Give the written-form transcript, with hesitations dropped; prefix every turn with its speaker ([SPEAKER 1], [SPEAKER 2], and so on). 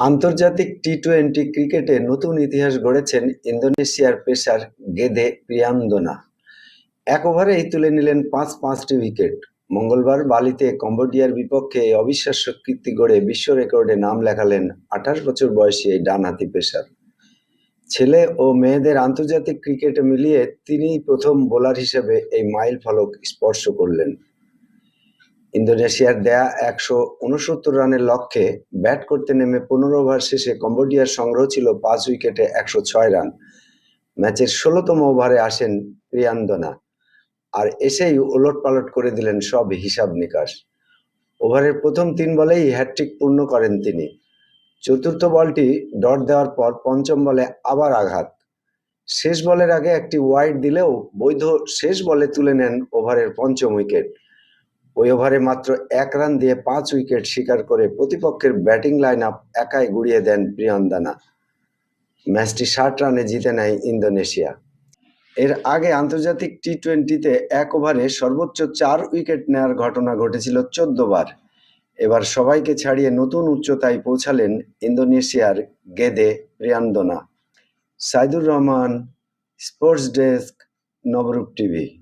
[SPEAKER 1] আন্তর্জাতিক টি-টোয়েন্টি ক্রিকেটে নতুন ইতিহাস গড়েছেন ইন্দোনেশিয়ার পেসার গেদে প্রিয়ান্দোনা। এক ওভারেই তুলে নিলেন পাঁচটি উইকেট। মঙ্গলবার বালিতে কম্বোডিয়ার বিপক্ষে এই অবিশ্বাস্য কীর্তি গড়ে বিশ্ব রেকর্ডে নাম লেখালেন ২৮ বছর বয়সী এই ডানহাতি পেসার। ছেলে ও মেয়েদের আন্তর্জাতিক ক্রিকেটে মিলিয়ে তিনিই প্রথম বোলার হিসেবে এই মাইল ফলক স্পর্শ করলেন। ইন্দোনেশিয়ার দেয়া ১৬৯ রানের লক্ষ্যে ব্যাট করতে নেমে ১৫ ওভার শেষে কম্বোডিয়ার সংগ্রহ ছিল ৫ উইকেটে ১০৬ রান। ম্যাচের ১৬তম ওভারে আসেন প্রিয়ান্দোনা, আর এসেই ওলটপালট করে দিলেন সব হিসাব নিকাশ। ওভারের প্রথম ৩ বলেই হ্যাটট্রিক পূর্ণ করেন তিনি। চতুর্থ বলটি ডট দেওয়ার পর পঞ্চম বলে আবার আঘাত। শেষ বলের আগে একটি ওয়াইড দিলেও বৈধ শেষ বলে তুলে নেন ওভারের পঞ্চম উইকেট। ওই ওভারে মাত্র ১ রান দিয়ে ৫ উইকেট শিকার করে প্রতিপক্ষের ব্যাটিং লাইন আপ একাই গুড়িয়ে দেন প্রিয়ান্দোনা। ম্যাচটি ৬০ রানে জিতে নেয় ইন্দোনেশিয়া। এর আগে আন্তর্জাতিক টি-টোয়েন্টিতে এক ওভারে সর্বোচ্চ ৪ উইকেট নেওয়ার ঘটনা ঘটেছিল ১৪ বার। এবার সবাইকে ছাড়িয়ে নতুন উচ্চতায় পৌঁছালেন ইন্দোনেশিয়ার গেদে প্রিয়ান্দোনা। সাইদুর রহমান, স্পোর্টস ডেস্ক, নবরূপ টিভি।